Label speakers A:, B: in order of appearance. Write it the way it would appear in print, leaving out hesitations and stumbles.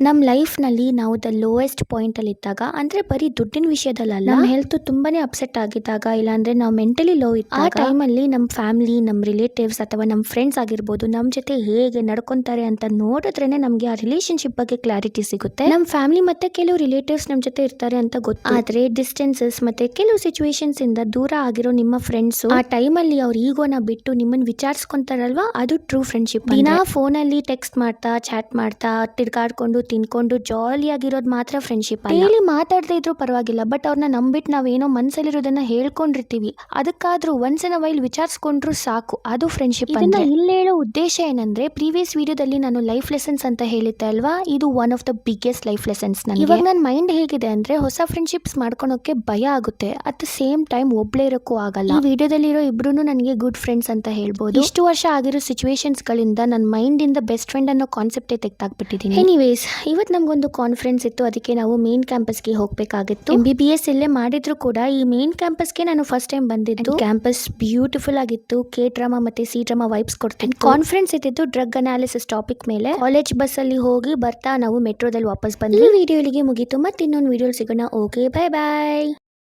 A: ನಮ್ಮ ಲೈಫ್ನಲ್ಲಿ ನಾವು the lowest ಪಾಯಿಂಟಲ್ಲಿ ಇದ್ದಾಗ ಅಂದರೆ ಬರೀ ದುಡ್ಡಿನ ವಿಷಯದಲ್ಲ, ನಮ್ಮ ಹೆಲ್ತ್ ತುಂಬಾನೇ ಅಪ್ಸೆಟ್ ಆಗಿದ್ದಾಗ, ಇಲ್ಲಾಂದ್ರೆ ನಾವು ಮೆಂಟಲಿ ಲೋ ಇದ್ದಾಗ, ಆ ಟೈಮಲ್ಲಿ ನಮ್ಮ ಫ್ಯಾಮಿಲಿ, ನಮ್ಮ ರಿಲೇಟಿವ್ಸ್ ಅಥವಾ ನಮ್ಮ ಫ್ರೆಂಡ್ಸ್ ಆಗಿರ್ಬೋದು ನಮ್ಮ ಜೊತೆ ಹೇಗೆ ನಡ್ಕೊಂತಾರೆ ಅಂತ ನೋಡಿದ್ರೇನೆ ನಮಗೆ ಆ ರಿಲೇಶನ್ಶಿಪ್ ಬಗ್ಗೆ ಕ್ಲಾರಿಟಿ ಸಿಗುತ್ತೆ. ನಮ್ಮ ಫ್ಯಾಮಿಲಿ ಮತ್ತೆ ಕೆಲವು ರಿಲೇಟಿವ್ಸ್ ನಮ್ಮ ಜೊತೆ ಇರ್ತಾರೆ ಅಂತ ಗೊತ್ತು, ಆದ್ರೆ ಡಿಸ್ಟೆನ್ಸಸ್ ಮತ್ತೆ ಕೆಲವು ಸಿಚುವೇಶನ್ಸ್ ಇಂದ ದೂರ ಆಗಿರೋ ನಿಮ್ಮ ಫ್ರೆಂಡ್ಸ್ ಆ ಟೈಮಲ್ಲಿ ಅವ್ರ ಈಗೋನ ಬಿಟ್ಟು ನಿಮ್ಮನ್ನ ವಿಚಾರಿಸ್ಕೊಂತಾರಲ್ವಾ, ಅದು ಟ್ರೂ ಫ್ರೆಂಡ್ಶಿಪ್. ದಿನಾ ಫೋನಲ್ಲಿ ಟೆಕ್ಸ್ಟ್ ಮಾಡ್ತಾ, ಚಾಟ್ ಮಾಡ್ತಾ, ತಿರ್ಗಾಡ್ಕೊಂಡು ತಿನ್ಕೊಂಡು ಜಾಲಿಯಾಗಿರೋದು ಮಾತ್ರ ಫ್ರೆಂಡ್ಶಿಪ್. ಡೈಲಿ ಮಾತಾಡದೇ ಇದ್ರೂ ಪರವಾಗಿಲ್ಲ, ಬಟ್ ಅವ್ರನ್ನ ನಂಬಿಟ್ಟು ನಾವೇನೋ ಮನ್ಸಲ್ಲಿರೋದನ್ನ ಹೇಳ್ಕೊಂಡಿರ್ತೀವಿ, ಅದಕ್ಕಾದ್ರೂ ಒನ್ಸ್ ಇನ್ ಅ ವೈಲ್ ವಿಚಾರಿಸ್ಕೊಂಡ್ರು ಸಾಕು, ಅದು ಫ್ರೆಂಡ್ಶಿಪ್. ಇದನ್ನ ಇಲ್ಲಿ ಹೇಳೋ ಉದ್ದೇಶ ಏನಂದ್ರೆ, ಪ್ರೀವಿಯಸ್ ವಿಡಿಯೋದಲ್ಲಿ ನಾನು ಲೈಫ್ ಲೆಸನ್ಸ್ ಅಂತ ಹೇಳಿದ್ದೆ ಅಲ್ವಾ, ಇದು one of the biggest life lessons. ಇವಾಗ ನನ್ನ ಮೈಂಡ್ ಹೇಗಿದೆ ಅಂದ್ರೆ, ಹೊಸ ಫ್ರೆಂಡ್ಶಿಪ್ಸ್ ಮಾಡ್ಕೊಳಕ್ಕೆ ಭಯ ಆಗುತ್ತೆ, ಅಟ್ ದ ಸೇಮ್ ಟೈಮ್ ಒಬ್ಳೇ ಇರೋಕ್ಕೂ ಆಗಲ್ಲ. ಈ ವಿಡಿಯೋದಲ್ಲಿರೋ ಇಬ್ರು ನನಗೆ ಗುಡ್ ಫ್ರೆಂಡ್ಸ್ ಅಂತ ಹೇಳ್ಬೋದು. ಇಷ್ಟು ವರ್ಷ ಆಗಿರೋ ಸಿಚುವೇಶನ್ಸ್ ಗಳಿಂದ ನನ್ನ ಮೈಂಡ್ ಇಂದ ಬೆಸ್ಟ್ ಫ್ರೆಂಡ್ ಅನ್ನೋ ಕಾನ್ಸೆಪ್ಟೇ ತೆಗ್ದಾಕ್ಬಿಟ್ಟಿದ್ದೀನಿ. ಎನಿವೇಸ್, ಇವತ್ತು ನಮ್ಗೊಂದು ಕಾನ್ಫರೆನ್ಸ್ ಇತ್ತು, ಅದಕ್ಕೆ ನಾವು ಮೇನ್ ಕ್ಯಾಂಪಸ್ಗೆ ಹೋಗ್ಬೇಕಾಗಿತ್ತು. MBBS ಇಲ್ಲೇ ಮಾಡಿದ್ರು ಕೂಡ ಈ ಮೇನ್ ಕ್ಯಾಂಪಸ್ಗೆ ನಾನು ಫಸ್ಟ್ ಟೈಮ್ ಬಂದಿದ್ದು. ಕ್ಯಾಂಪಸ್ ಬ್ಯೂಟಿಫುಲ್ ಆಗಿತ್ತು, ಕೆ ಡ್ರಾಮಾ ಮತ್ತೆ ಸಿ ಡ್ರಾಮಾ ವೈಬ್ಸ್ ಕೊಡ್ತಿತ್ತು. ಕಾನ್ಫರೆನ್ಸ್ ಇದ್ದಿದ್ದು ಡ್ರಗ್ ಅನಾಲಿಸಿಸ್ ಟಾಪಿಕ್ ಮೇಲೆ. ಕಾಲೇಜ್ ಬಸ್ ಅಲ್ಲಿ ಹೋಗಿ ಬರ್ತಾ ನಾವು ಮೆಟ್ರೋದಲ್ಲಿ ವಾಪಸ್ ಬಂದ್ವಿ. ಈ ವಿಡಿಯೋ ಇಲ್ಲಿಗೆ ಮುಗೀತು, ಮತ್ತೆ ಇನ್ನೊಂದು ವಿಡಿಯೋ ಸಿಗೋಣ. ಓಕೆ, ಬೈ ಬಾಯ್.